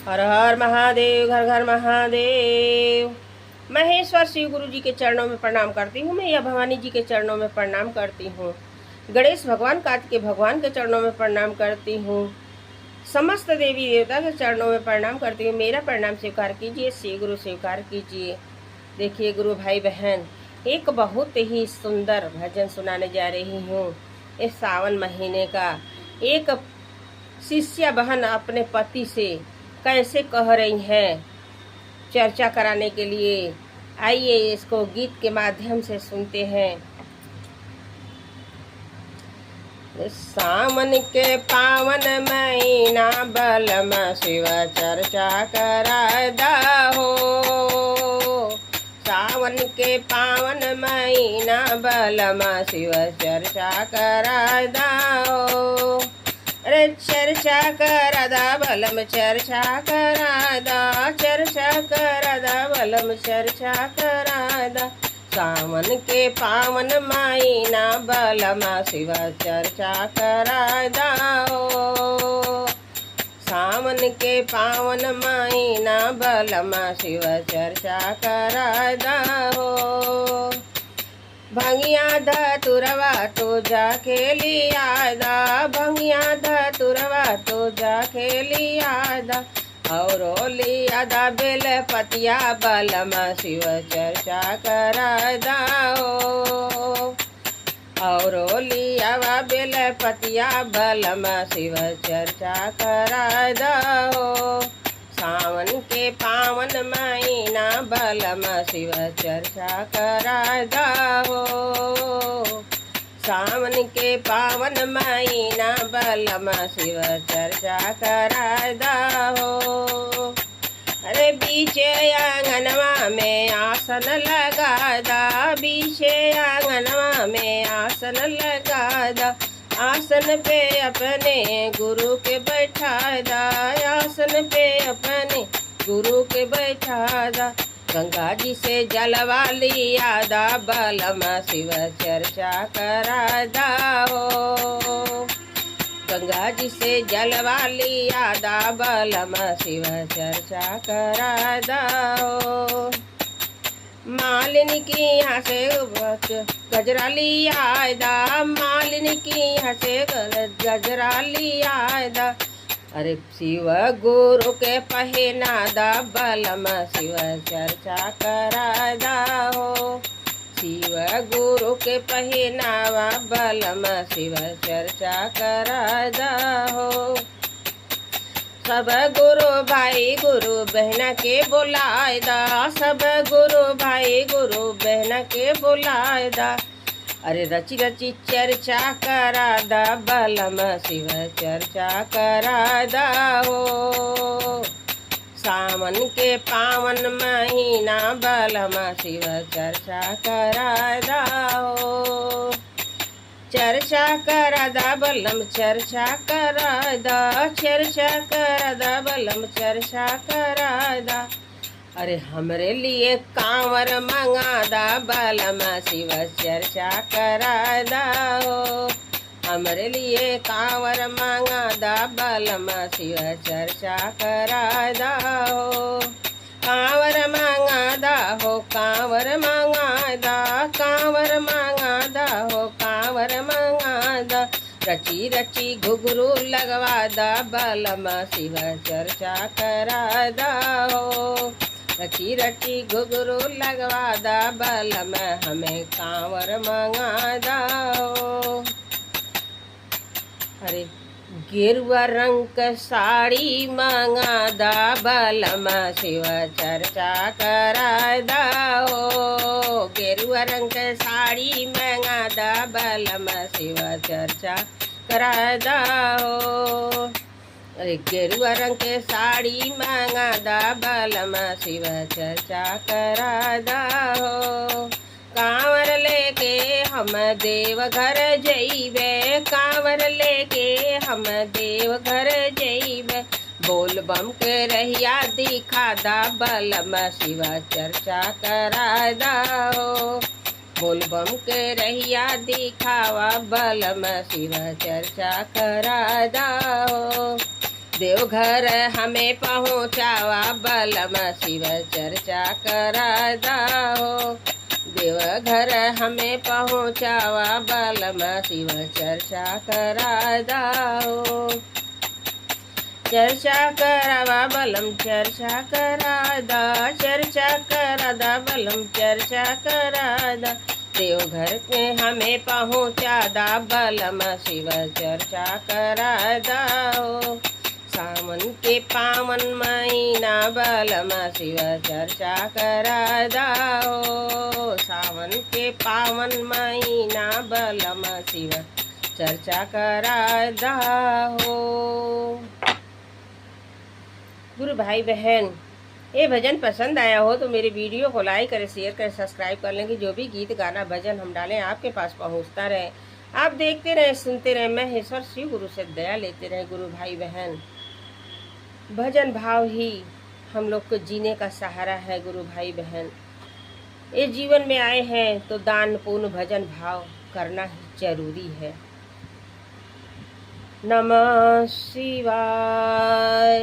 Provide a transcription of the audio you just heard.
हर हर महादेव, घर घर महादेव। महेश्वर शिव गुरु जी के चरणों में प्रणाम करती हूँ। मैं या भवानी जी के चरणों में प्रणाम करती हूँ। गणेश भगवान कार्तिकेय भगवान के चरणों में प्रणाम करती हूँ। समस्त देवी देवता के चरणों में प्रणाम करती हूँ। मेरा प्रणाम स्वीकार कीजिए, शिव गुरु स्वीकार कीजिए। देखिए गुरु भाई बहन, एक बहुत ही सुंदर भजन सुनाने जा रही हूँ। इस सावन महीने का एक शिष्या बहन अपने पति से कैसे कह रही हैं, चर्चा कराने के लिए। आइए इसको गीत के माध्यम से सुनते हैं। सावन के पावन महीना बलम शिव चर्चा करादा हो। सावन के पावन महीना बलम शिव चर्चा करादा हो। अरे चर्चा करादा बलम चर्चा करादा, चर्चा करादा बलम चर्चा करादा। सावन के पावन महीना बलम शिव चर्चा करादा हो। सावन के पावन महीना बलम शिव चर्चा करादा हो। भंगिया धतुरवा तो जाके लियादा, भंगिया धतुरवा तो जाके लियादा। और लियादा बेल पतिया बलम शिव चर्चा करादा हो। और लियावा बेल पतिया बलम शिव चर्चा करादा हो। सावन के पावन महीना बलम शिव चर्चा करादा हो। सावन के पावन महीना बलम शिव चर्चा करादा हो। अरे बीचे आंगनवा में आसन लगादा, बीचे आंगनवा में आसन लगादा। आसन पे अपने गुरु के बैठादा, आसन पे अपने गुरु के बैठादा। गंगा जी से जलवा लियादा बलम शिव चर्चा करादा हो। गंगा जी से जलवा लियादा बलम शिव चर्चा करादा हो। मालिनी की यहाँ से गजरा लियादा, मालिनी की यहाँ से गजरा लियादा। अरे शिव गुरु के पहनादा बलम शिव चर्चा करादा हो। शिव गुरु के पहनावा बलम शिव चर्चा करादा हो। सब गुरु भाई गुरु बहना के बुलाएदा, सब गुरु भाई गुरु बहना के बुलाएदा। अरे रची रची चर्चा करादा बलम शिव चर्चा करादा हो। सावन के पावन महीना बलम शिव चर्चा करादा हो। चर्चा करादा बलम चर्चा करादा, चर्चा करादा बलम चर्चा करादा। अरे हमरे लिए कांवर मंगादा बलम शिव चर्चा करादा हो। हमरे लिए कांवर मंगादा बलम शिव चर्चा करादा हो। कांवर मंगादा हो, कांवर मंगादा, कांवर मंगादा हो, कांवर मंगादा। रची रची घुघरू लगवादा बलम शिव चर्चा करादा हो। रची रची घुघरू लगवादा बलम हमें कांवर मंगादा हो। अरे गेरुआ रंग का साड़ी मंगादा बलम शिव चर्चा करादा हो। गेरुआ रंग का साड़ी मंगादा बलम शिव चर्चा करादा हो। अरे गेरुआ रंग के साड़ी मंगादा बलम शिव चर्चा करादा हो। कांवर लेके हम देवघर जइबे, कांवर लेके हम देवघर जइबे। बोल बम के रहिया दिखादा बलम शिव चर्चा करादा हो। बोल बम के रहिया दिखावा बलम शिव चर्चा करादा हो। देवघर हमें पहुँचावा बलम शिव चर्चा करादा हो। देवघर हमें पहुँचावा बलम शिव चर्चा करादा हो। चर्चा करावा बलम चर्चा करादा, चर्चा करादा बलम चर्चा करादा। देवघर में हमें पहुँचादा बलम शिव चर्चा करादा हो। सावन के पावन महीना बलम शिव चर्चा करादा हो। सावन के पावन महीना बलम शिव चर्चा करादा हो। गुरु भाई बहन, ये भजन पसंद आया हो तो मेरे वीडियो को लाइक करें, शेयर करें, सब्सक्राइब कर लें कि जो भी गीत गाना भजन हम डालें आपके पास पहुंचता रहे। आप देखते रहें, सुनते रहें, महेश्वर शिव गुरु से दया लेते रहें। गुरु भाई बहन, भजन भाव ही हम लोग को जीने का सहारा है। गुरु भाई बहन, ये जीवन में आए हैं तो दान पुण्य भजन भाव करना ही जरूरी है। नमः शिवाय।